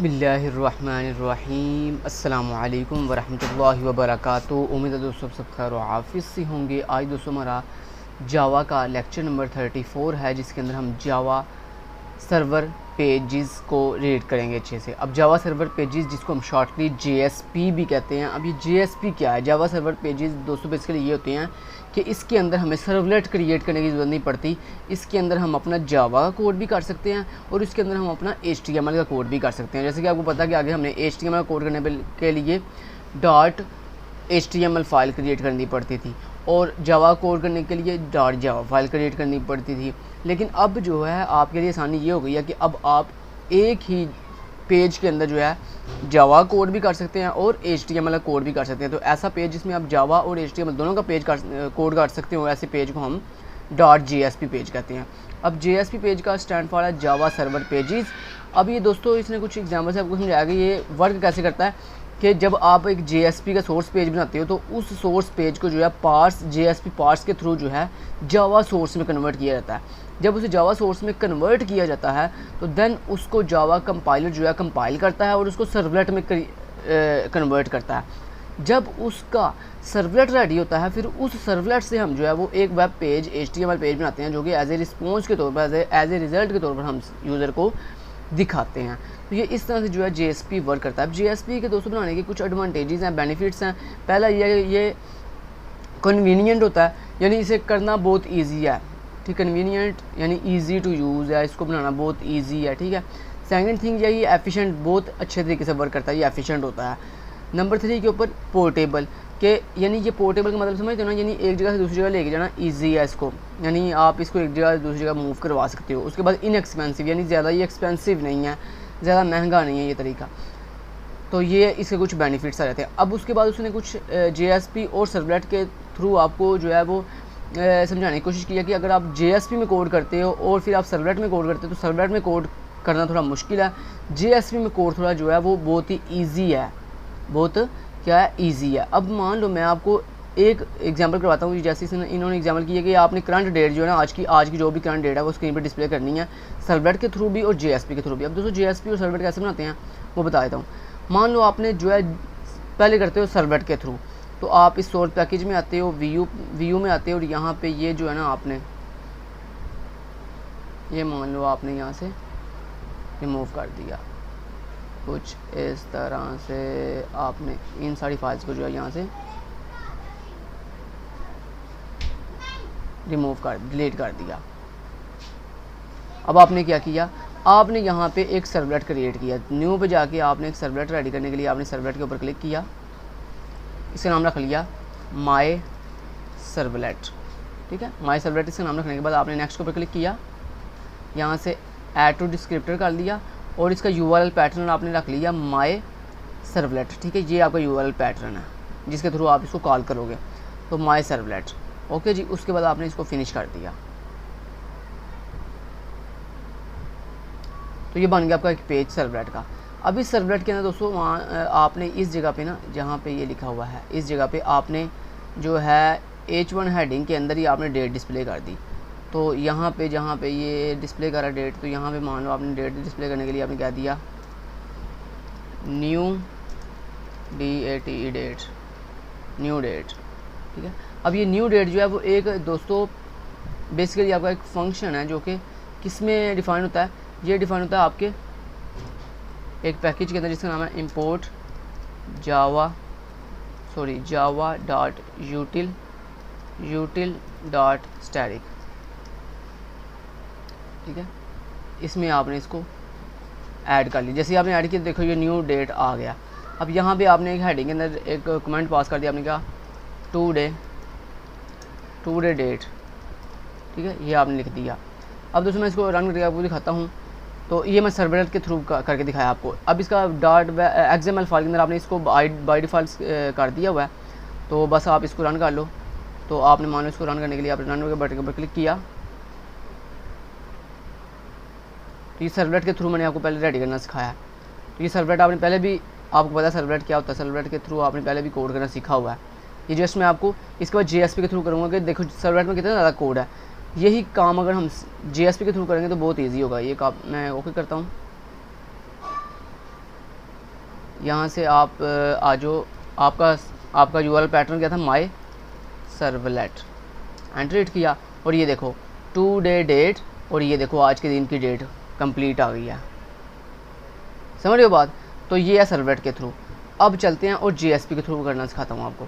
बिस्मिल्लाहिर्रहमानिर्रहीम अस्सलामुअलैकुम वरहमतुल्लाहि वबरकातुहू। उम्मीद है दोस्तों सब खैर आफिस से होंगे। आज दोस्तों हमारा जावा का लेक्चर नंबर 34 है, जिसके अंदर हम जावा सर्वर पेजेस को रीड करेंगे अच्छे से। अब जावा सर्वर पेजेस, जिसको हम शॉर्टली JSP भी कहते हैं। अब ये JSP क्या है? जावा सर्वर पेजेस दोस्तों बेसिकली ये होते हैं कि इसके अंदर हमें सर्वलेट क्रिएट करने की ज़रूरत नहीं पड़ती। इसके अंदर हम अपना जावा का कोड भी कर सकते हैं और इसके अंदर हम अपना HTML का कोड भी कर सकते हैं। जैसे कि आपको पता है कि आगे हमने HTML कोड करने के लिए .html फाइल क्रिएट करनी पड़ती थी और जावा कोड करने के लिए .java फाइल क्रिएट करनी पड़ती थी। लेकिन अब जो है आपके लिए आसानी ये हो गई है कि अब आप एक ही पेज के अंदर जो है जावा कोड भी कर सकते हैं और HTML कोड भी कर सकते हैं। तो ऐसा पेज जिसमें आप जावा और HTML दोनों का कोड कर सकते हो, ऐसे पेज को हम .JSP पेज कहते हैं। अब JSP पेज का स्टैंड फॉर है जावा सर्वर पेजेस। अब ये दोस्तों इसने कुछ एग्जाम्पल से आपको समझाया कि ये वर्क कैसे करता है कि जब आप एक JSP का सोर्स पेज बनाते हो तो उस सोर्स पेज को जो है JSP पार्ट्स के थ्रू जो है जावा सोर्स में कन्वर्ट किया जाता है। जब उसे जावा सोर्स में कन्वर्ट किया जाता है तो देन उसको जावा कंपाइलर जो है कंपाइल करता है और उसको सर्वलेट में कन्वर्ट करता है। जब उसका सर्वलेट रेडी होता है फिर उस सर्वलेट से हम जो है वो एक वेब पेज HTML पेज बनाते हैं, जो कि एज ए रिस्पॉन्स के तौर पर एज ए रिज़ल्ट के तौर पर हम यूज़र को दिखाते हैं। तो ये इस तरह से जो है JSP वर्क करता है। अब JSP के दोस्तों बनाने के कुछ एडवांटेजेस हैं, बेनिफिट्स हैं। पहला ये कन्वीनियंट होता है, यानी इसे करना बहुत ईजी है। ठीक, कन्वीनियंट यानी ईजी टू यूज़ है, इसको बनाना बहुत ईजी है। ठीक है। सेकंड थिंग ये एफिशिएंट, बहुत अच्छे तरीके से वर्क करता है, ये एफिशिएंट होता है। नंबर 3 के ऊपर पोर्टेबल के, यानी ये पोर्टेबल का मतलब समझते हो ना, यानी एक जगह से दूसरी जगह लेके जाना ईजी है इसको, यानी आप इसको एक जगह से दूसरी जगह मूव करवा सकते हो। उसके बाद इनएक्सपेंसिव, यानी ज़्यादा ये एक्सपेंसिव नहीं है, ज़्यादा महंगा नहीं है ये तरीका। तो ये इसके कुछ बेनिफिट्स आ जाते हैं। अब उसके बाद उसने कुछ JSP और सर्वलेट के थ्रू आपको जो है वो समझाने की कोशिश की है कि अगर आप JSP में कोड करते हो और फिर आप सर्वलेट में कोड करते हो तो सर्वलेट में कोड करना थोड़ा मुश्किल है, JSP में कोड थोड़ा जो है वो बहुत ही ईजी है, बहुत क्या है, ईजी है। अब मान लो मैं आपको एक एग्जांपल करवाता हूँ। जैसे इन्होंने एग्जांपल किया कि आपने करंट डेट जो है ना, आज की जो भी करंट डेट है वो स्क्रीन पर डिस्प्ले करनी है, सर्वलेट के थ्रू भी और JSP के थ्रू भी। अब दोस्तों JSP और सर्वलेट कैसे बनाते हैं वो बता देता हूँ। मान लो आपने जो है पहले करते हो सर्वलेट के थ्रू, तो आप इस सोर्स पैकेज में आते हो, व्यू में आते हो और यहाँ पे ये जो है ना आपने ये मान लो आपने यहाँ से रिमूव कर दिया, कुछ इस तरह से आपने इन सारी फाइल्स को जो है यहाँ से डिलीट कर दिया। अब आपने क्या किया, आपने यहाँ पे एक सर्वलेट क्रिएट किया। न्यू पे जाके आपने एक सर्वलेट रेडी करने के लिए आपने सर्वलेट के ऊपर क्लिक किया, इसका नाम रख लिया माई सर्वलेट। ठीक है, माई सर्वलेट इसका नाम रखने के बाद आपने नेक्स्ट के ऊपर क्लिक किया, यहाँ से ऐड टू डिस्क्रिप्टर कर लिया और इसका URL पैटर्न आपने रख लिया माई सर्वलेट। ठीक है, ये आपका URL पैटर्न है जिसके थ्रू आप इसको कॉल करोगे, तो माई सर्वलेट। ओके जी, उसके बाद आपने इसको फिनिश कर दिया तो ये बन गया आपका एक पेज सर्वलेट का। अब इस सर्वलेट के अंदर दोस्तों वहाँ आपने इस जगह पे ना, जहाँ पे ये लिखा हुआ है इस जगह पे आपने जो है H1 हेडिंग के अंदर ही आपने डेट डिस्प्ले कर दी। तो यहाँ पे जहाँ पे ये डिस्प्ले करा डेट, तो यहाँ पे मान लो आपने डेट डिस्प्ले करने के लिए आपने क्या दिया, न्यू डेट, न्यू डेट। ठीक है। अब ये न्यू डेट जो है वो एक दोस्तों बेसिकली आपका एक फंक्शन है जो कि किस में डिफ़ाइन होता है, ये डिफ़ाइन होता है आपके एक पैकेज के अंदर जिसका नाम है import java.util.static। ठीक है, इसमें आपने इसको ऐड कर लिया। जैसे आपने ऐड किया देखो ये न्यू डेट आ गया। अब यहाँ पे आपने एक हेडिंग के अंदर एक कमेंट पास कर दिया, आपने कहा टू डे डेट। ठीक है, ये आपने लिख दिया। अब दोस्तों मैं इसको रन करके आपको दिखाता हूँ। तो ये मैं सर्वलेट के थ्रू करके दिखाया आपको। अब इसका .xml फाइल के अंदर आपने इसको बाय डिफ़ॉल्ट कर दिया हुआ है, तो बस आप इसको रन कर लो। तो आपने मान लो इसको रन करने के लिए आपने रन के बटन पर क्लिक किया, तो ये सर्वलेट के थ्रू मैंने आपको पहले रेडी करना सिखाया। तो ये सर्वलेट आपने पहले भी, आपको पता है सर्वलेट क्या होता है, सर्वलेट के थ्रू आपने पहले भी कोड करना सीखा हुआ है। ये जस्ट मैं आपको इसके बाद JSP के थ्रू करूँगा कि देखो सर्वलेट में कितना ज़्यादा कोड है। यही काम अगर हम JSP के थ्रू करेंगे तो बहुत ईजी होगा। ये काम मैं ओके करता हूँ। यहाँ से आप आ जाओ, आपका यूआरएल पैटर्न क्या था, माय सर्वलेट, एंटर हिट किया और ये देखो टुडे डेट और ये देखो आज के दिन की डेट कंप्लीट आ गई है। समझ रहे हो बात? तो ये है सर्वलेट के थ्रू। अब चलते हैं और जीएसपी के थ्रू करना सिखाता हूँ आपको।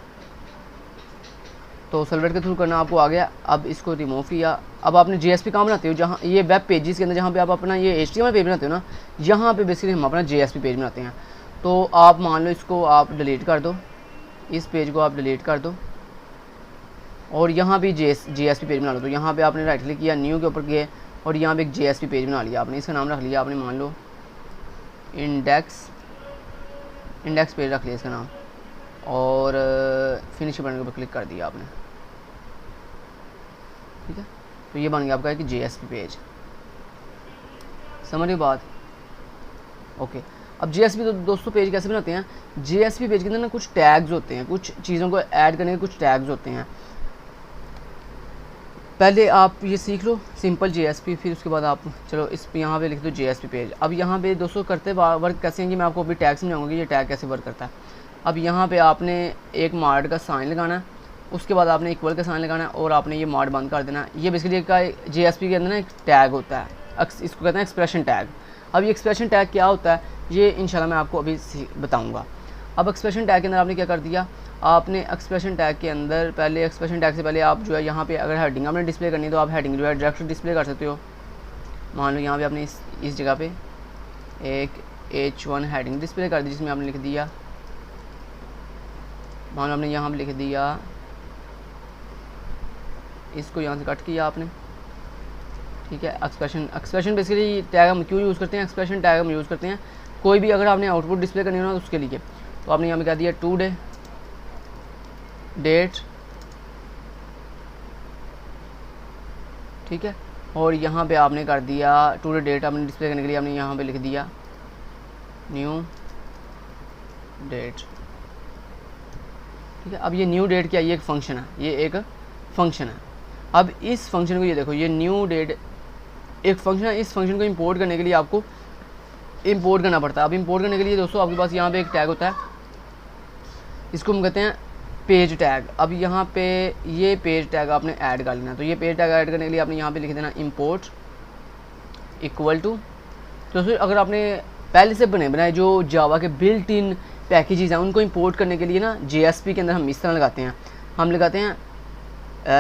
तो सर्वलेट के थ्रू करना आपको आ गया। अब इसको रिमूव किया। अब आपने जीएसपी कहाँ बनाते हो, जहाँ ये वेब पेजेस के अंदर जहाँ पे आप अपना ये एचटीएमएल पेज बनाते हो ना, यहाँ पे बेसिकली हम अपना जीएसपी पेज बनाते हैं। तो आप मान लो इसको आप डिलीट कर दो, इस पेज को आप डिलीट कर दो और यहाँ भी जीएसपी पेज बना लो। तो यहाँ पे आपने राइट क्लिक किया, न्यू के ऊपर गए और यहाँ पे एक जीएसपी पेज बना लिया आपने। इसका नाम रख लिया आपने, मान लो इंडेक्स पेज रख लिया इसका नाम और फिनिश बटन के ऊपर क्लिक कर दिया आपने। ठीक है, तो ये बन गया आपका कि जीएसपी पेज। समझ रही बात? ओके। अब जीएसपी तो दोस्तों पेज कैसे बनाते हैं, जीएसपी पेज के अंदर ना कुछ टैग्स होते हैं, कुछ चीज़ों को ऐड करने के कुछ टैग्स होते हैं। पहले आप ये सीख लो सिंपल जीएसपी, फिर उसके बाद आप चलो इस यहाँ पे लिख दो जीएसपी पेज। अब यहाँ पे दोस्तों करते वर्क कैसे हैं कि मैं आपको अभी टैग समझाऊंगा कि ये टैग कैसे वर्क करता है। अब यहाँ पे आपने एक मार्ड का साइन लगाना है, उसके बाद आपने इक्वल का साइन लगाना है और आपने ये मार्ड बंद कर देना है। ये बेसिकली का जीएसपी के अंदर ना एक टैग होता है, इसको कहते हैं एक्सप्रेशन टैग। अब ये एक्सप्रेशन टैग क्या होता है ये इंशाल्लाह मैं आपको अभी बताऊँगा। अब एक्सप्रेशन टैग के अंदर आपने क्या कर दिया, आपने एक्सप्रेशन टैग के अंदर पहले एक्सप्रेशन टैग से पहले आप जो है यहाँ पे अगर हेडिंग आपने डिस्प्ले करनी है तो आप हेडिंग जो है डायरेक्ट डिस्प्ले कर सकते हो। मान लो यहाँ पे आपने इस जगह पे एक H1 हेडिंग डिस्प्ले कर दी जिसमें आपने लिख दिया, मान लो आपने यहाँ पे लिख दिया, इसको यहाँ से कट किया आपने। ठीक है, एक्सप्रेशन बेसिकली टैग हम क्यों यूज़ करते हैं, एक्सप्रेशन टैग हम यूज़ करते हैं कोई भी अगर आपने आउटपुट डिस्प्ले करनी हो ना उसके लिए। तो आपने यहाँ पे कह दिया टुडे डेट, ठीक है, और यहाँ पे आपने कर दिया टुडे डेट आपने डिस्प्ले करने के लिए आपने यहाँ पे लिख दिया न्यू डेट। ठीक है, अब ये न्यू डेट क्या, ये एक फंक्शन है, ये एक फंक्शन है। अब इस फंक्शन को ये देखो, ये न्यू डेट एक फंक्शन है, इस फंक्शन को इंपोर्ट करने के लिए आपको इंपोर्ट करना पड़ता है। अब इंपोर्ट करने के लिए दोस्तों आपके पास यहाँ पे एक टैग होता है, इसको हम कहते हैं पेज टैग। अब यहाँ पे ये पेज टैग आपने ऐड कर लेना। तो ये पेज टैग ऐड करने के लिए आपने यहाँ पे लिख देना इंपोर्ट इक्वल टू। दोस्तों अगर आपने पहले से बनाए जो जावा के बिल्ट इन पैकेजेस हैं उनको इंपोर्ट करने के लिए ना जीएसपी के अंदर हम इस तरह लगाते हैं, हम लगाते हैं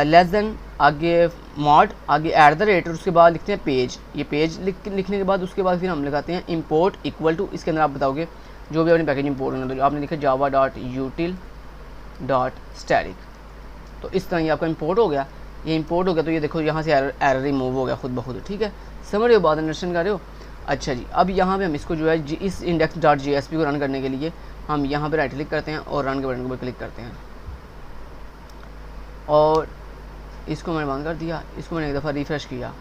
लेस देन, आगे मॉड, आगे एट द रेट और उसके बाद लिखते हैं पेज। ये पेज लिखने के बाद उसके बाद फिर हम लगाते हैं इंपोर्ट इक्वल टू। इसके अंदर आप बताओगे जो भी आपने पैकेज इंपोर्ट करना, तो आपने लिखा java.util.static। तो इस तरह ये आपका इंपोर्ट हो गया। ये इंपोर्ट हो गया तो ये देखो यहाँ से एरर रिमूव हो गया खुद ब खुद। ठीक है, समझ रहे हो बात, अंडरस्टैंड कर रहे हो? अच्छा जी, अब यहाँ पे हम इसको जो है इस index.jsp को रन करने के लिए हम यहाँ पे राइट क्लिक करते हैं और रन के बटन पर क्लिक करते हैं और इसको मैंने बंद कर दिया। इसको मैंने एक दफ़ा रिफ़्रेश किया,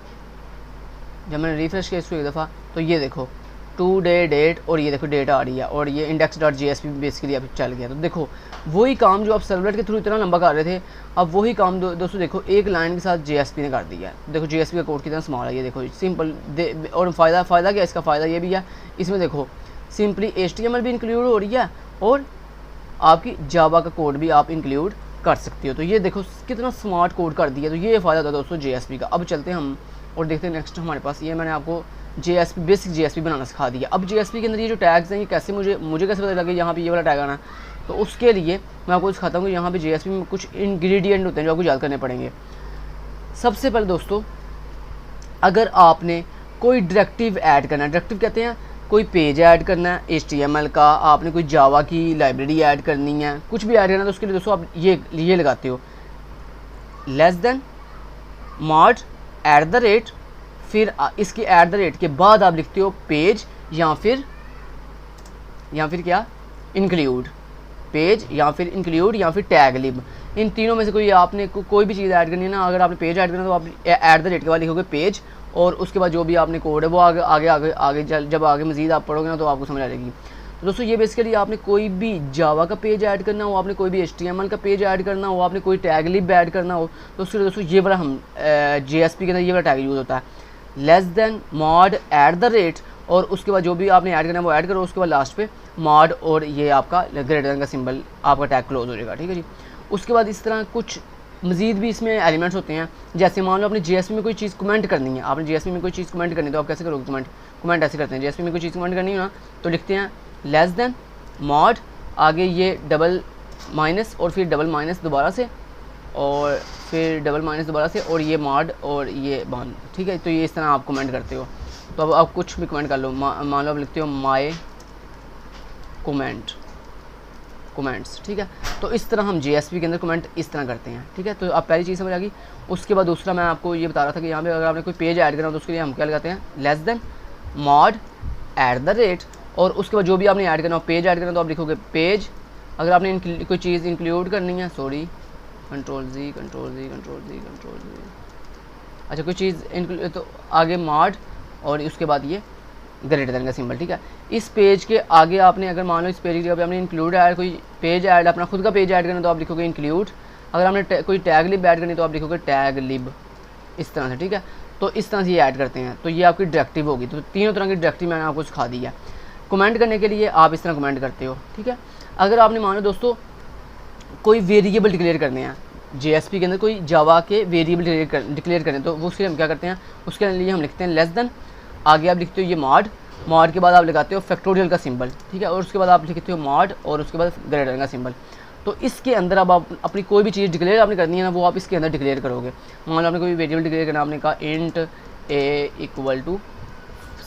जब मैंने रिफ़्रेश किया इसको एक दफ़ा तो ये देखो टुडे डेट और ये देखो डेट आ रही है और ये index.jsp बेसिकली अब चल गया। तो देखो वही काम जो आप सर्वलेट के थ्रू इतना लंबा कर रहे थे, अब वही काम दोस्तों देखो एक लाइन के साथ JSP ने कर दिया है। देखो JSP का कोड कितना स्मॉल है, ये देखो सिंपल। और फ़ायदा क्या इसका, फ़ायदा ये भी है इसमें देखो सिंपली HTML भी इंक्लूड हो रही है और आपकी जावा का कोड भी आप इंक्लूड कर सकते हो। तो ये देखो कितना स्मार्ट कोड कर दिया। तो ये फ़ायदा था दोस्तों JSP का। अब चलते हैं हम और देखते हैं नेक्स्ट हमारे पास। ये मैंने आपको बेसिक JSP बनाना सिखा दिया। अब JSP के अंदर ये जो टैग्स हैं ये कैसे मुझे कैसे पता लगे यहाँ पे ये वाला टैग आना है, तो उसके लिए मैं आपको सिखाता हूँ कि यहाँ पे JSP में कुछ इंग्रेडिएंट होते हैं जो आपको याद करने पड़ेंगे। सबसे पहले दोस्तों अगर आपने कोई डायरेक्टिव ऐड करना है, डायरेक्टिव कहते हैं कोई पेज ऐड करना है HTML का, आपने कोई जावा की लाइब्रेरी ऐड करनी है, कुछ भी ऐड करना है, तो उसके लिए दोस्तों आप ये लगाते हो less than mod at the rate, फिर इसके एट द रेट के बाद आप लिखते हो पेज या फिर क्या इंक्लूड, पेज या फिर इंक्लूड या फिर टैग लिब। इन तीनों में से कोई आपने कोई भी चीज़ ऐड करनी है ना, अगर आपने पेज ऐड करना है तो आप एट द रेट के बाद लिखोगे पेज और उसके बाद जो भी आपने कोड है वो आगे जब आगे मज़ीद आप पढ़ोगे ना तो आपको समझ आ जाएगी। तो दोस्तों ये बेसिकली आपने कोई भी जावा का पेज ऐड करना हो, आपने कोई भी HTML का पेज ऐड करना हो, आपने कोई टैग लिब ऐड करना हो, तो उसके लिए दोस्तों ये वाला हम JSP के अंदर ये वाला टैग यूज़ होता है less than mod at the rate और उसके बाद जो भी आपने ऐड करना है वो ऐड करो, उसके बाद लास्ट पे मॉड और ये आपका ग्रेटर देन का सिंबल, आपका टैग क्लोज हो जाएगा, ठीक है जी। उसके बाद इस तरह कुछ मज़ीद भी इसमें एलिमेंट्स होते हैं। जैसे मान लो अपने JSP में कोई चीज़ कमेंट करनी है, आपने JSP में कोई चीज़ कमेंट करनी है तो आप कैसे करोगे कमेंट ऐसे करते हैं। JSP में कोई चीज़ कमेंट करनी है ना तो लिखते हैं लेस देन मॉड, आगे ये डबल माइनस और फिर डबल माइनस दोबारा से और फिर डबल माइनस दोबारा से और ये मॉड और ये बॉन्ड, ठीक है। तो ये इस तरह आप कमेंट करते हो। तो अब आप कुछ भी कमेंट कर लो, मान लो आप लिखते हो माय कमेंट्स, ठीक है। तो इस तरह हम JSP के अंदर कमेंट इस तरह करते हैं, ठीक है। तो आप पहली चीज़ समझ आ गई। उसके बाद दूसरा मैं आपको ये बता रहा था कि यहाँ पे अगर आपने कोई पेज ऐड करना हो तो उसके लिए हम क्या लगाते हैं लेस देन मॉड @ और उसके बाद जो भी आपने ऐड करना हो पेज ऐड करना तो आप लिखोगे पेज। अगर आपने कोई चीज़ इंक्लूड करनी है, सॉरी कंट्रोल जी, अच्छा कोई चीज़ तो आगे मॉड और उसके बाद ये ग्रेटर देन का सिंबल, ठीक है। इस पेज के आगे आपने अगर मान लो इस पेज की जगह पे आपने इंक्लूड ऐड कोई पेज ऐड अपना खुद का पेज ऐड करना तो आप लिखोगे इंक्लूड। अगर आपने कोई टैग लिब ऐड करनी तो आप लिखोगे टैग लिब, इस तरह से, ठीक है। तो इस तरह से ये ऐड करते हैं। तो ये आपकी डायरेक्टिव होगी। तो तीनों तरह की डायरेक्टिव मैंने आपको सिखा दी है। कमेंट करने के लिए आप इस तरह कमेंट करते हो, ठीक है। अगर आपने मानो दोस्तों कोई वेरिएबल डिक्लेयर करने हैं JSP के अंदर, कोई जावा के वेरिएबल डिक्लेयर करें तो वो उसके लिए हम क्या करते हैं, उसके लिए हम लिखते हैं लेस देन, आगे आप लिखते हो ये मॉड के बाद आप लगाते हो फैक्टोरियल का सिंबल, ठीक है। और उसके बाद आप लिखते हो मॉड और उसके बाद ग्रेटर का सिंबल। तो इसके अंदर अब आप अपनी कोई भी चीज़ डिक्लेयर आपने करनी है ना वो आप इसके अंदर डिक्लेयर करोगे। मान लो आपने कोई वेरिएबल डिक्लेयर करना, आपने कहा इंट a =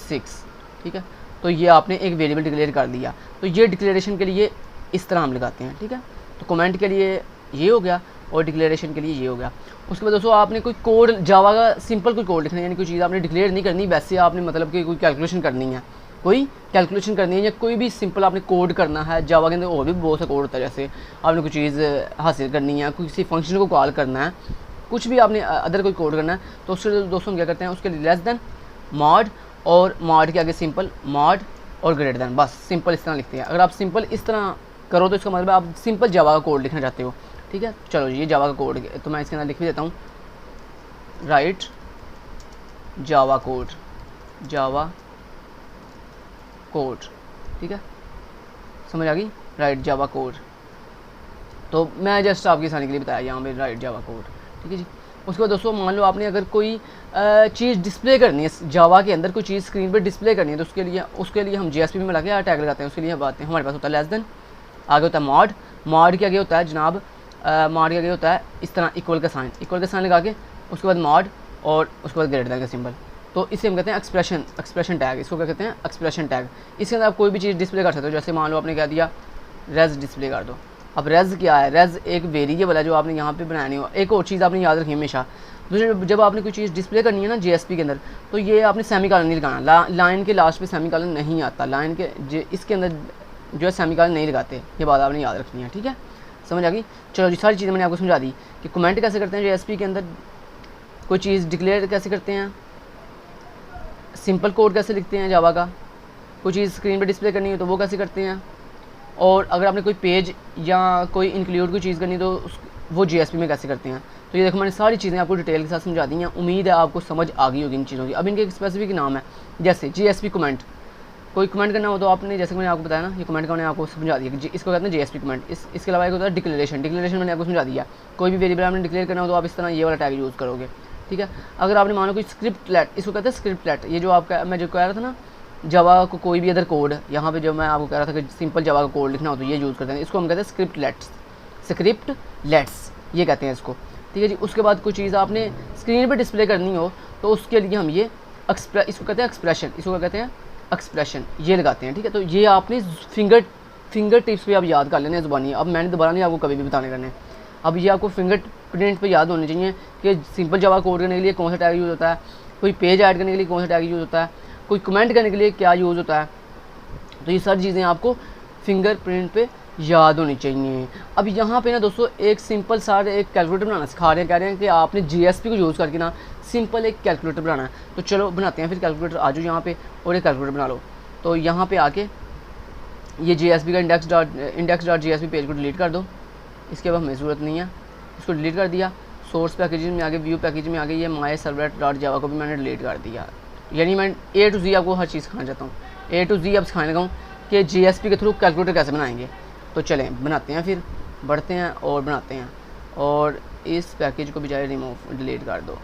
6, ठीक है। तो ये आपने एक वेरिएबल डिक्लेयर कर दिया। तो ये डिक्लेरेशन के लिए इस तरह हम लगाते हैं, ठीक है। तो कमेंट के लिए ये हो गया और डिक्लेरेशन के लिए ये हो गया। उसके बाद दोस्तों आपने कोई कोड जावा का सिंपल कोई कोड लिखना है, यानी कोई चीज़ आपने डिक्लेयर नहीं करनी, वैसे आपने मतलब कि कोई कैलकुलेशन करनी है या कोई भी सिंपल आपने कोड करना है। जावा के अंदर और भी बहुत सा कोड होता है, जैसे आपने कोई चीज़ हासिल करनी है, किसी फंक्शन को कॉल करना है, कुछ भी आपने अदर कोई कोड करना है तो उससे दोस्तों हम क्या करते हैं उसके लिए लेस देन मॉड और मॉड के आगे सिंपल मॉड और ग्रेटर देन, बस सिंपल इस तरह लिखते हैं। अगर आप सिंपल इस तरह करो तो इसका मतलब आप सिंपल जावा का कोड लिखना चाहते हो, ठीक है। चलो ये जावा का कोड तो मैं इसके अंदर लिख भी देता हूँ, राइट जावा कोड, ठीक है, समझ आ गई, राइट जावा कोड। तो मैं जस्ट आपकी आसानी के लिए बताया यहाँ पे राइट जावा कोड, ठीक है जी। उसके बाद दोस्तों मान लो आपने अगर कोई चीज़ डिस्प्ले करनी है जावा के अंदर, कोई चीज़ स्क्रीन पर डिस्प्ले करनी है तो उसके लिए हम JSP में लगा के टैग लगाते हैं। उसके लिए बात है हमारे पास होता है लेस देन, आगे होता है मॉड के आगे होता है जनाब मॉड के आगे होता है इस तरह इक्वल का साइन लगा के उसके बाद मॉड और उसके बाद ग्रेटर देन का सिंबल। तो इसे हम कहते हैं एक्सप्रेशन टैग। इसको क्या कहते हैं एक्सप्रेशन टैग। इसके अंदर आप कोई भी चीज़ डिस्प्ले कर सकते हो। जैसे मान लो आपने कह दिया रेज डिस्प्ले कर दो। अब रेज क्या है, रेज एक वेरिएबल है जो आपने यहाँ पे बनानी हो। एक और चीज़ आपने याद रखी हमेशा, जब आपने कोई चीज़ डिस्प्ले करनी है ना JSP के अंदर तो ये आपने सेमीकोलन नहीं लगाना, लाइन के लास्ट पे सेमीकोलन नहीं आता, लाइन के इसके अंदर जो है सेमीकोलन नहीं लगाते। ये बात आपने याद रखनी है, ठीक है, समझ आ गई। चलो जी सारी चीज़ें मैंने आपको समझा दी कि कमेंट कैसे करते हैं JSP के अंदर, कोई चीज़ डिक्लेयर कैसे करते हैं, सिंपल कोड कैसे लिखते हैं जावा का, कोई चीज़ स्क्रीन पे डिस्प्ले करनी है तो वो कैसे करते हैं, और अगर आपने कोई पेज या कोई इंक्लूड कोई चीज़ करनी तो वो JSP में कैसे करते हैं। तो ये देखो मैंने सारी चीज़ें आपको डिटेल के साथ समझा दी हैं। उम्मीद है आपको समझ आ गई होगी इन चीज़ों की। अब इनके एक स्पेसिफिक नाम है, जैसे JSP कमेंट, कोई कमेंट करना हो तो आपने जैसे मैंने आपको बताया ना, ये कमेंट का मैंने आपको समझा दिया कि इसको कहते हैं JSP कमेंट। इसके अलावा एक होता है डिक्लेरेशन मैंने आपको समझा दिया। कोई भी वेरिएबल आपने डिक्लेयर करना हो तो आप इस तरह ये वाला टैग यूज़ करोगे, ठीक है। अगर आपने मानो कोई स्क्रिप्टलेट, इसको कहते हैं स्क्रिप्टलेट, ये जो आपका मैं जो कह रहा था ना जावा को कोई भी अदर कोड, यहाँ पे जो मैं आपको कह रहा था कि सिंपल जावा का कोड लिखना हो तो ये यूज़ करते हैं। इसको हम कहते हैं स्क्रिप्टलेट्स ये कहते हैं इसको, ठीक है जी। उसके बाद कोई चीज़ आपने स्क्रीन पे डिस्प्ले करनी हो तो उसके लिए हम ये इसको कहते हैं एक्सप्रेशन, ये लगाते हैं, ठीक है। तो ये आपने फिंगर टिप्स पे आप याद कर लेने ज़ुबानी। अब मैंने दोबारा नहीं आपको कभी भी बताने करने। अब ये आपको फिंगर प्रिंट पे याद होने चाहिए कि सिंपल जावा कोड करने के लिए कौन सा टैग यूज़ होता है, कोई पेज ऐड करने के लिए कौन सा टैग यूज़ होता है, कोई कमेंट करने के लिए क्या यूज़ होता है। तो ये सारी चीज़ें आपको फिंगर प्रिंट पे याद होनी चाहिए। अब यहाँ पे ना दोस्तों एक सिंपल सा एक कैलकुलेटर बनाना सिखा रहे हैं, कह रहे हैं कि आपने JSP को यूज़ करके ना सिंपल एक कैलकुलेटर बनाना है। तो चलो बनाते हैं फिर कैलकुलेटर। आ जाओ यहाँ पे और एक कैलकुलेटर बना लो। तो यहाँ पे आके ये JSP का index.jsp पेज को डिलीट कर दो, इसके बाद हमें ज़रूरत नहीं है, इसको डिलीट कर दिया। सोर्स पैकेज में आगे व्यू पैकेज में आगे ये माई सर्वलेट.जावा को भी मैंने डिलीट कर दिया, यानी मैं A to Z आपको हर चीज़ सिखाना चाहता हूँ। A to Z अब सिखाने लगा हूँ कि GSP के थ्रू कैलकुलेटर कैसे बनाएंगे। तो चलें बनाते हैं, फिर बढ़ते हैं और बनाते हैं। और इस पैकेज को भी जाए रिमूव डिलीट कर दो,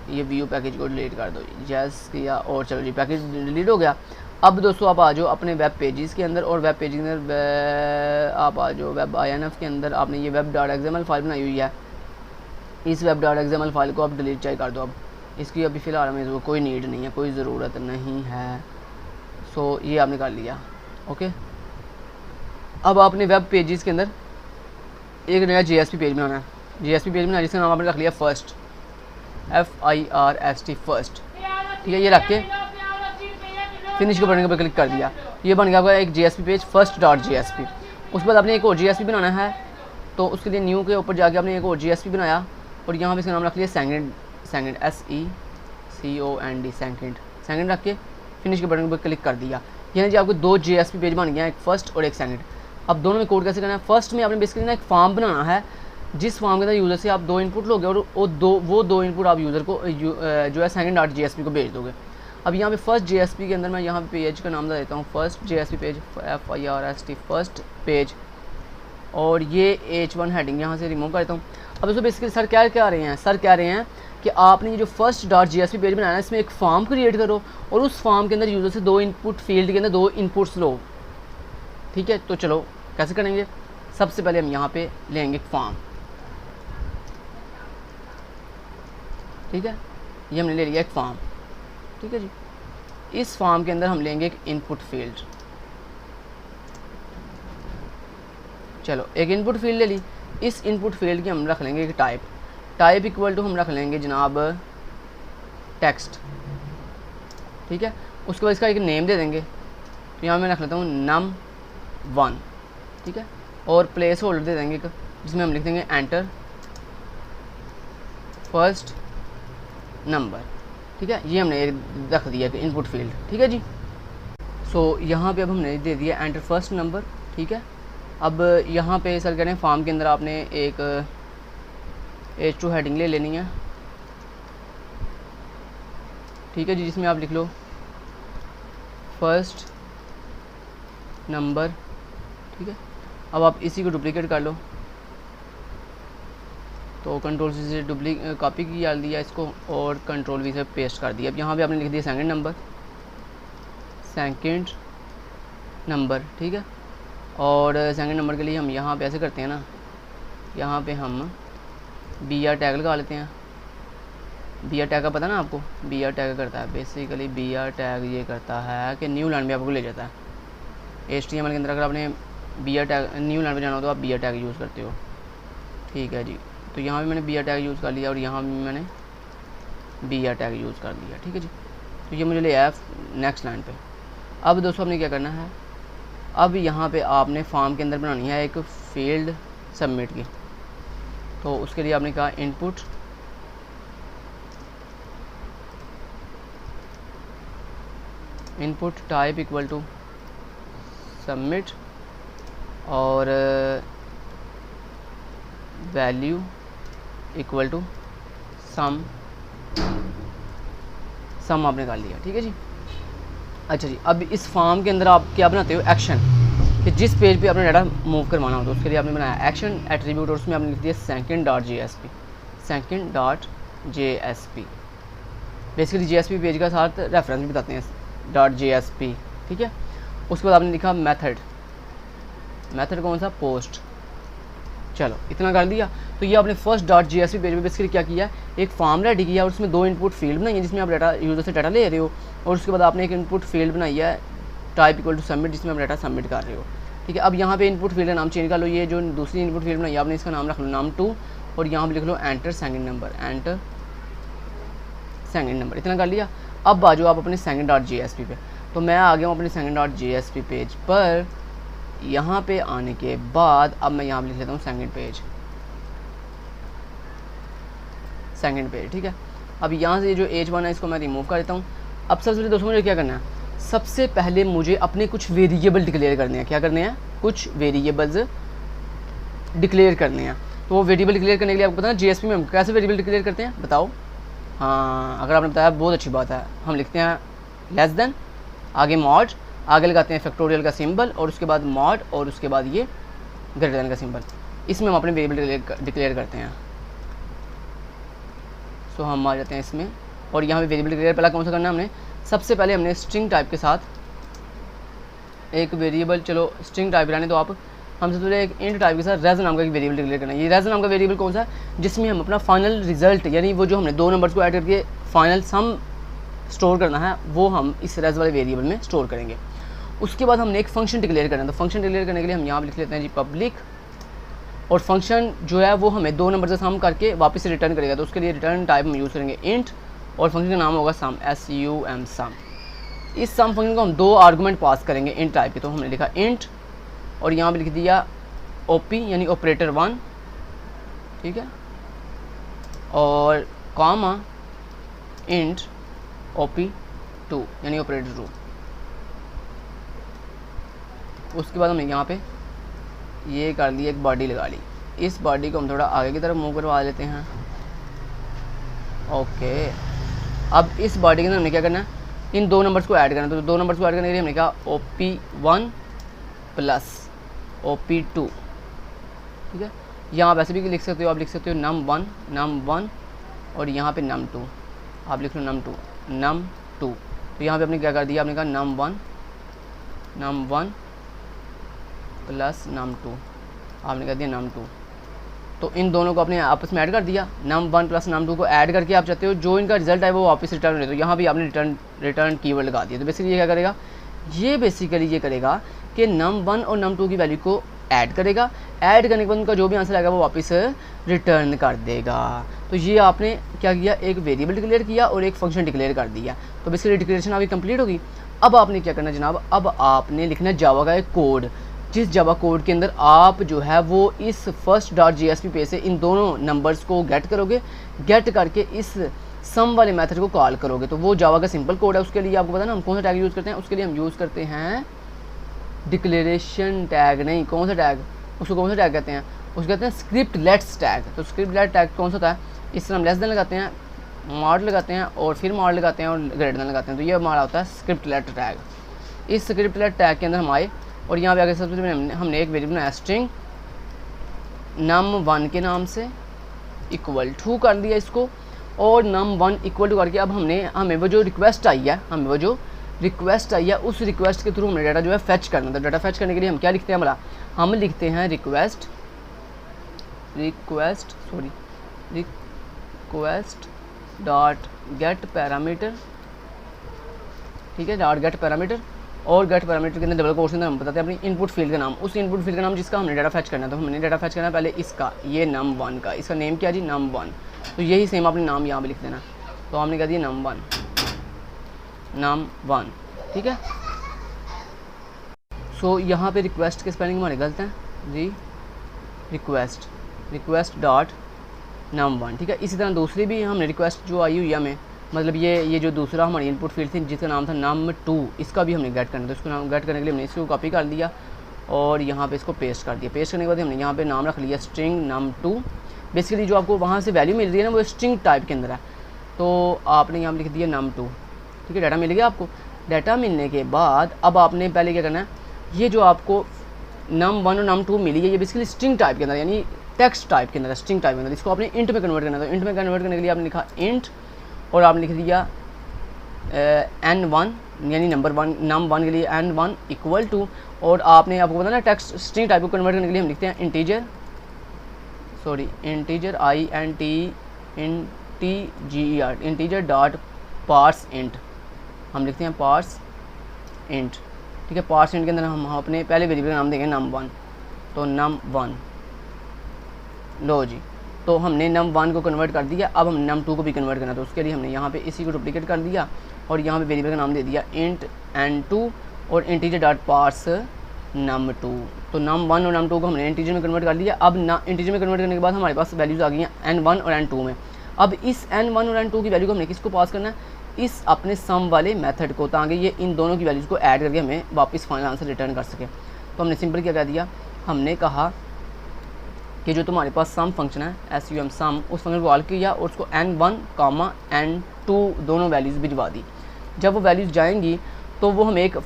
ये व्यू पैकेज को डिलीट कर दो, यस किया और चलो जी पैकेज डिलीट हो गया। अब दोस्तों आप आ जाओ अपने वेब पेजेस के अंदर, और वेब पेज के अंदर आप आ जाओ वेब INF के अंदर। आपने ये web.xml फाइल बनाई हुई है, इस web.xml फाइल को आप डिलीट चाहिए कर दो। अब इसकी अभी फ़िलहाल हमें कोई नीड नहीं है, कोई ज़रूरत नहीं है। सो ये आपने कर लिया, ओके। अब आपने वेब पेजेस के अंदर एक नया JSP पेज बनाना है। JSP पेज बनाना जिसका नाम आपने रख लिया फर्स्ट, FIRST फर्स्ट, ठीक है। ये रख के फिनिश के बटन पर क्लिक कर दिया, ये बन गया आपका एक JSP पेज first.jsp। उसके बाद आपने एक और JSP बनाना है, तो उसके लिए न्यू के ऊपर जाके आपने एक और JSP बनाया और यहाँ पे इसका नाम रख लिया सेकंड, SECOND सेकंड रख के फिनिश के बटन पर क्लिक कर दिया। यानी जी आपको 2 JSP पेज बन गया, एक फर्स्ट और एक सेकंड। अब दोनों में कोड कैसे करना है? फर्स्ट में आपने बेसिकली ना एक फॉर्म बनाना है, जिस फॉर्म के अंदर यूज़र से आप 2 इनपुट लोगे और वो दो इनपुट आप यूज़र को जो है second.jsp को भेज दोगे। अब यहाँ पे फर्स्ट JSP के अंदर मैं यहाँ पे पेज का नाम देता हूँ first JSP page, FIRST first page, और ये H1 हेडिंग यहाँ से रिमूव कर देता हूँ। अब इसको बेसिकली सर क्या कह रहे हैं? सर कह रहे हैं कि आपने ये जो first.jsp पेज बनाना है, इसमें एक फॉर्म क्रिएट करो और उस फॉर्म के अंदर यूज़र से 2 इनपुट फील्ड के अंदर 2 इनपुट्स लो, ठीक है। तो चलो कैसे करेंगे? सबसे पहले हम यहाँ पे लेंगे फॉर्म, ठीक है। ये हमने ले लिया एक फॉर्म, ठीक है जी। इस फॉर्म के अंदर हम लेंगे एक इनपुट फील्ड, चलो एक इनपुट फील्ड ले ली। इस इनपुट फील्ड की हम रख लेंगे एक टाइप इक्वल टू हम रख लेंगे जनाब टेक्स्ट, ठीक है। उसके बाद इसका एक नेम दे देंगे, तो यहाँ मैं रख लेता हूँ num1, ठीक है। और प्लेस होल्डर दे देंगे जिसमें हम लिख देंगे एंटर फर्स्ट नंबर, ठीक है। ये हमने एक रख दिया कि इनपुट फील्ड, ठीक है जी। सो यहाँ पे अब हमने दे दिया एंटर फर्स्ट नंबर, ठीक है। अब यहाँ पे सर कह रहे हैं फॉर्म के अंदर आपने एक H2 हेडिंग ले लेनी है, ठीक है जी, जिसमें आप लिख लो फर्स्ट नंबर, ठीक है। अब आप इसी को डुप्लीकेट कर लो, तो कंट्रोल सी से कॉपी किया दिया इसको और कंट्रोल वी से पेस्ट कर दिया। अब यहाँ पे आपने लिख दिया सेकंड नंबर, ठीक है। और सेकंड नंबर के लिए हम यहाँ पे ऐसे करते हैं ना, यहाँ पे हम BR टैग लगा लेते हैं। BR टैग का पता ना आपको? BR टैग करता है बेसिकली, BR टैग ये करता है कि न्यू लाइन में आपको ले जाता है। HTML के अंदर अगर आपने BR टैग न्यू लाइन पे जाना हो तो आप BR टैग यूज़ करते हो, ठीक है जी। तो यहाँ भी मैंने BR टैग यूज़ कर लिया और यहाँ भी मैंने BR टैग यूज़ कर दिया, ठीक है जी। तो ये मुझे ले आया नेक्स्ट लाइन पे। अब दोस्तों आपने क्या करना है? अब यहाँ पे आपने फॉर्म के अंदर बनानी है एक फील्ड सबमिट की, तो उसके लिए आपने कहा input type equal to submit और वैल्यू इक्वल टू सम आपने कर लिया, ठीक है जी। अच्छा जी, अब इस फॉर्म के अंदर आप क्या बनाते हो? एक्शन, कि जिस पेज पे आपने डाटा मूव करवाना हो तो उसके लिए आपने बनाया एक्शन एट्रीब्यूट और उसमें आपने लिख दिया second.jsp। बेसिकली JSP पेज का साथ रेफरेंस भी बताते हैं .jsp, ठीक है। उसके बाद आपने लिखा मेथड कौन सा? पोस्ट। चलो इतना कर दिया। तो ये आपने first.jsp पेज में बेसिकली क्या किया? एक फॉर्म रेडी किया और उसमें 2 इनपुट फील्ड बनाई है जिसमें आप डाटा यूज़र से डाटा ले रहे हो, और उसके बाद आपने एक इनपुट फील्ड बनाई है टाइप इक्वल टू सबमिट जिसमें आप डाटा सबमिट कर रहे हो, ठीक है। अब यहाँ पे इनपुट फील्ड का नाम चेंज कर लो, ये जो दूसरी इनपुट फील्ड बनाई है आपने इसका नाम रख लो num2 और यहाँ पर लिख लो एंटर सेकंड नंबर। इतना कर लिया। अब आ जाओ आप अपने second.jsp पे। तो मैं आ गया हूँ अपने second.jsp पेज पर। यहाँ पे आने के बाद अब मैं यहाँ पर लिख लेता हूँ सेकंड पेज, ठीक है। अब यहाँ से जो H1 है इसको मैं रिमूव कर देता हूँ। अब सबसे पहले दोस्तों मुझे क्या करना है? सबसे पहले मुझे अपने कुछ वेरिएबल डिक्लेयर करने हैं। क्या करने हैं? कुछ वेरिएबल्स डिक्लेयर करने हैं। तो वो वेरिएबल डिक्लेयर करने के लिए आपको पता है JSP में हम कैसे वेरिएबल डिक्लेयर करते हैं? बताओ। हाँ, अगर आपने बताया बहुत अच्छी बात है। हम लिखते हैं लेस देन, आगे मॉड, आगे लगाते हैं फैक्टोरियल का सिंबल और उसके बाद मॉड और उसके बाद ये ग्रेटर देन का सिंबल। इसमें हम अपने वेरिएबल डिक्लेयर करते हैं। सो हम आ जाते हैं इसमें और यहाँ पे वेरिएबल डिक्लेयर पहला कौन सा करना है हमने, सबसे पहले हमने स्ट्रिंग टाइप के साथ एक वेरिएबल, चलो स्ट्रिंग टाइप रहने तो आप, हमसे पहले एक इंट टाइप के साथ रेज नाम का एक वेरिएबल डिक्लेयर करना है। ये रेज नाम का वेरिएबल कौन सा है, जिसमें हम अपना फाइनल रिजल्ट यानी वो जो हमने दो नंबर्स को ऐड करके फाइनल सम स्टोर करना है वो हम इस रेज वाले वेरिएबल में स्टोर करेंगे। उसके बाद हमने एक फंक्शन डिक्लेयर करना है। तो फंक्शन डिक्लेयर करने के लिए हम यहाँ पर लिख लेते हैं जी पब्लिक, और फंक्शन जो है वो हमें दो नंबर से सम करके वापस से रिटर्न करेगा। तो उसके लिए रिटर्न टाइप हम यूज़ करेंगे इंट, और फंक्शन का नाम होगा सम, SUM सम। इस सम फंक्शन को हम दो आर्गूमेंट पास करेंगे इंट टाइप के। तो हमने लिखा इंट और यहाँ पे लिख दिया OP यानी ऑपरेटर 1, ठीक है, और कॉमा इंट OP2 यानी ऑपरेटर 2। उसके बाद हमने यहाँ पे ये कर ली, एक बॉडी लगा ली। इस बॉडी को हम थोड़ा आगे की तरफ मूव करवा लेते हैं। ओके, अब इस बॉडी के अंदर हमने क्या करना है, इन दो नंबर्स को ऐड करना है। तो दो नंबर्स को ऐड करने के लिए हमने कहा OP1 प्लस OP2, ठीक है। यहाँ वैसे भी लिख सकते हो, आप लिख सकते हो num1 और यहाँ पे num2, आप लिख लो num2। तो यहाँ पे आपने क्या कर दिया, आपने कहा num1 प्लस num2, आपने कर दिया num2। तो इन दोनों को आपने आपस में ऐड कर दिया। num1 प्लस num2 को ऐड करके आप चाहते हो जो इनका रिजल्ट है वो वापस रिटर्न हो। तो यहाँ भी आपने रिटर्न कीवर्ड लगा दिया। तो बेसिकली ये क्या करेगा, ये बेसिकली ये करेगा कि num1 और num2 की वैल्यू को ऐड करेगा, ऐड करने के बाद उनका जो भी आंसर आएगा वो वापस रिटर्न कर देगा। तो ये आपने क्या किया, एक वेरिएबल डिक्लेयर किया और एक फंक्शन डिक्लेयर कर दिया। तो बेसिकली डिक्लेरेशन आपकी कंप्लीट होगी। अब आपने क्या करना जनाब, अब आपने लिखना जावा का एक कोड, जिस जावा कोड के अंदर आप जो है वो इस first.jsp पेज से इन दोनों नंबर्स को गेट करोगे, गेट करके इस सम वाले मेथड को कॉल करोगे। तो वो जावा का सिंपल कोड है। उसके लिए आपको पता ना हम कौन सा टैग यूज़ करते हैं, उसके लिए हम यूज़ करते हैं डिक्लेरेशन टैग, नहीं कौन सा टैग, उसको कौन सा टैग कहते हैं, उसको कहते हैं स्क्रिप्ट लेट्स टैग। तो स्क्रिप्ट लेट टैग कौन सा होता है, इस तरह हम लेस देन लगाते हैं, मॉड लगाते हैं और फिर मॉड लगाते हैं और ग्रेटर देन लगाते हैं। तो ये हमारा होता है स्क्रिप्ट लेट टैग। इस स्क्रिप्ट लेट टैग के अंदर हम आए और यहाँ पे आगे सबसे पहले हमने एक वेरिएबल बनाया स्ट्रिंग num1 के नाम से इक्वल टू कर दिया इसको, और num1 इक्वल टू करके अब हमें वो जो रिक्वेस्ट आई है, उस रिक्वेस्ट के थ्रू हमें डाटा जो है फेच करना था। डाटा फेच करने के लिए हम क्या लिखते हैं, हमारा हम लिखते हैं रिक्वेस्ट डॉट गेट पैरामीटर, ठीक है, डॉट गेट पैरामीटर, और गेट पैरामीटर के अंदर डबल कोट्स के अंदर हम बताते हैं अपनी इनपुट फील्ड का नाम, उस इनपुट फील्ड का नाम जिसका हमने डाटा फेच करना है। तो हमने डाटा फेच करना है पहले इसका, ये num1 का, इसका नेम क्या जी num1। तो यही सेम आपने नाम यहाँ पे लिख देना। तो हमने कह दिया num1, ठीक है। सो यहाँ पे रिक्वेस्ट के स्पेलिंग हमारे गलत हैं जी, रिक्वेस्ट डॉट num1, ठीक है। इसी तरह दूसरी भी हमने रिक्वेस्ट जो आई हुई है हमें, मतलब ये जो दूसरा हमारी इनपुट फील्ड थी जिसका नाम था num2, इसका भी हमने गेट करना था। इसको नाम गेट करने के लिए हमने इसको कॉपी कर दिया और यहाँ पे इसको पेस्ट कर दिया। पेस्ट करने के बाद हमने यहाँ पे नाम रख लिया स्ट्रिंग num2। बेसिकली जो आपको वहाँ से वैल्यू मिल रही है ना वो स्ट्रिंग टाइप के अंदर है। तो आपने यहाँ लिख दिया num2, ठीक है। डाटा मिल गया आपको। डाटा मिलने के बाद अब आपने पहले क्या करना है, ये जो आपको num1 और num2 मिली है ये बेसिकली स्ट्रिंग टाइप के अंदर यानी टेक्स्ट टाइप के अंदर, स्ट्रिंग टाइप के अंदर, इसको आपने इंट में कन्वर्ट करना था। इंट में कन्वर्ट करने के लिए आपने लिखा इंट और आपने लिख दिया n1 यानी num1 के लिए n1 इक्वल टू, और आपने आपको पता ना टेक्स्ट स्ट्रिंग टाइप को कन्वर्ट करने के लिए हम लिखते हैं integer integer dot parse int, हम लिखते हैं पार्स इंट, ठीक है। पार्स इंट के अंदर हम अपने पहले वेरिएबल का नाम देंगे num1। तो num1 लो जी, तो हमने num1 को कन्वर्ट कर दिया। अब हम num2 को भी कन्वर्ट करना, तो उसके लिए हमने यहाँ पे इसी को डुप्लीकेट कर दिया और यहाँ पे वेरिएबल का नाम दे दिया इंट n2 और इंटीजर डॉट पार्स num2। तो num1 और num2 को हमने इंटीजर में कन्वर्ट कर लिया। अब इंटीजर में कन्वर्ट करने के बाद हमारे पास वैल्यूज़ आ गई हैं n1 और n2 में। अब इस n1 और n2 की वैल्यू को हमने किसको पास करना है, इस अपने सम वाले मेथड को, ताकि ये इन दोनों की वैल्यूज़ को ऐड करके हमें वापस फाइनल आंसर रिटर्न कर सके। तो हमने सिंपल क्या कह दिया, हमने कहा कि जो तुम्हारे पास सम फंक्शन है SUM सम, उस फंक्शन को कॉल किया और उसको n1, n2 दोनों वैल्यूज़ भिजवा दी। जब वो वैल्यूज़ जाएंगी तो वो हमें एक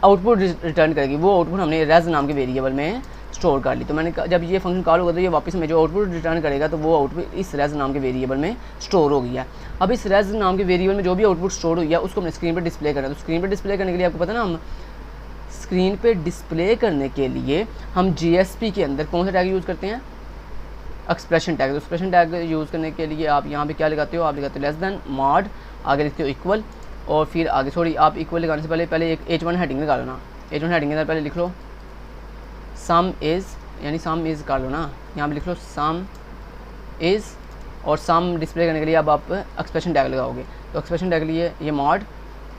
आउटपुट रिटर्न करेगी। वो आउटपुट हमने रेज नाम के वेरिएबल में स्टोर कर ली। तो मैंने जब ये फंक्शन कॉल होगा तो ये वापस में जो आउटपुट रिटर्न करेगा तो वो आउटपुट इस रेज नाम के वेरिएबल में स्टोर हो गया। अब इस रेज नाम के वेरिएबल में जो भी आउटपुट स्टोर हुई है उसको हमने स्क्रीन पर डिस्प्ले करना है। तो स्क्रीन पर डिस्प्ले करने के लिए आपको पता ना, हम स्क्रीन पे डिस्प्ले करने के लिए हम GSP के अंदर कौन सा टैग यूज़ करते हैं, एक्सप्रेशन टैग। तो एक्सप्रेशन टैग यूज़ करने के लिए आप यहाँ पे क्या लगाते हो, आप लगाते हो लेस देन मॉड, आगे लिखते हो इक्वल, और फिर आगे सॉरी आप इक्वल लगाने से पहले एक H1 हेडिंग लगा लो ना। H1 हेडिंग के अंदर पहले लिख लो सम इज़, यानी सम इज़ कर लो ना, यहाँ पे लिख लो सम इज़, और सम डिस्प्ले करने के लिए अब आप एक्सप्रेशन टैग लगाओगे। तो एक्सप्रेशन टैग के लिए ये mod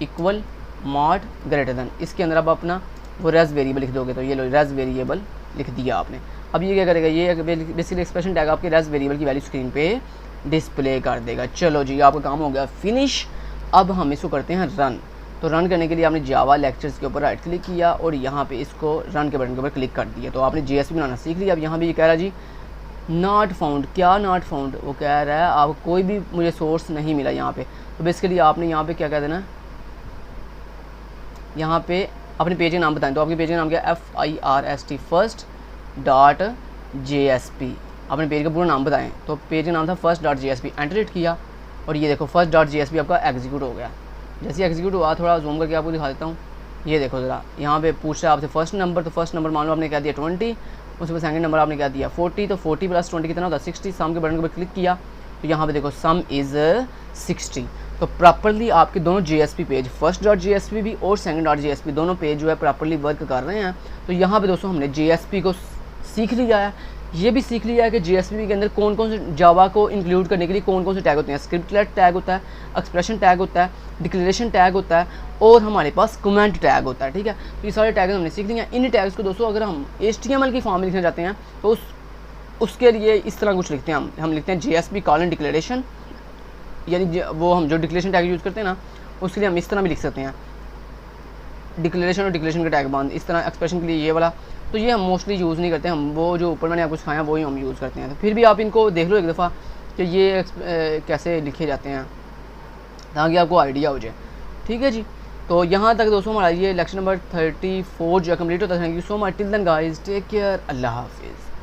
equal mod greater than, इसके अंदर आप अपना वो रेज वेरिएबल लिख दोगे। तो ये लो रेज वेरिएबल लिख दिया आपने। अब ये क्या करेगा, ये बेसिकली एक्सप्रेशन टैग आपके रेज वेरिएबल की वैल्यू स्क्रीन पे डिस्प्ले कर देगा। चलो जी आपका काम हो गया फिनिश। अब हम इसको करते हैं रन। तो रन करने के लिए आपने जावा लेक्चर्स के ऊपर राइट क्लिक किया और यहाँ पे इसको रन के बटन के ऊपर क्लिक कर दिया। तो आपने GSP बनाना सीख लिया। अब यहाँ भी ये कह रहा है जी नॉट फाउंड, क्या नॉट फाउंड, वो कह रहा है आपको कोई भी मुझे सोर्स नहीं मिला यहाँ पे। तो बेसिकली आपने यहाँ पे क्या कह देना, यहाँ पे अपने पेज का नाम बताएं। तो आपके पेज का नाम क्या है, FIRST first.jsp, अपने पेज का पूरा नाम बताएं। तो पेज का नाम था first.jsp, एंटर हिट किया और ये देखो first.jsp आपका एग्जीक्यूट हो गया। जैसे एग्जीक्यूट हुआ, थोड़ा जूम करके आपको दिखा देता हूँ, ये देखो ज़रा, यहाँ पे पूछ रहा है आपसे फर्स्ट नंबर। तो फर्स्ट नंबर मान लो आपने क्या दिया 20, उसके बाद सेकंड नंबर आपने क्या दिया 40। तो 40 + 20 कितना होता है 60। सम के बटन के ऊपर क्लिक किया तो यहाँ पे देखो सम इज़ 60। तो प्रॉपरली आपके दोनों GSP पेज first.jsp भी और second.jsp दोनों पेज जो है प्रॉपरली वर्क कर रहे हैं। तो यहाँ पे दोस्तों हमने GSP को सीख लिया है। ये भी सीख लिया है कि GSP के अंदर कौन कौन से जावा को इंक्लूड करने के लिए कौन कौन से टैग होते हैं। स्क्रिप्टलेट टैग होता है, एक्सप्रेशन टैग होता है, डिक्लेरेशन टैग होता है और हमारे पास कमेंट टैग होता है। ठीक है, तो ये सारे टैग हमने सीख लिए हैं। इन टैग्स को दोस्तों अगर हम HTML की फॉर्म में लिखना चाहते हैं तो उसके लिए इस तरह कुछ लिखते हैं, हम लिखते हैं GSP कॉलन डिक्लेरेशन, यानी वो हम जो डिक्लेरेशन टैग यूज़ करते हैं ना उसके लिए हम इस तरह भी लिख सकते हैं, डिक्लेरेशन और डिक्लेरेशन का टैग बांध इस तरह। एक्सप्रेशन के लिए ये वाला, तो ये हम मोस्टली यूज़ नहीं करते, हम वो जो ऊपर मैंने आपको सिखाया वही हम यूज़ करते हैं। तो फिर भी आप इनको देख लो एक दफ़ा कि ये कैसे लिखे जाते हैं ताकि आपको आइडिया हो जाए। ठीक है जी, तो यहाँ तक दोस्तों हमारा ये लेक्चर नंबर 34 जो है कम्प्लीट होता है। Thank you so much, till then guys, take care, अल्लाह हाफिज़।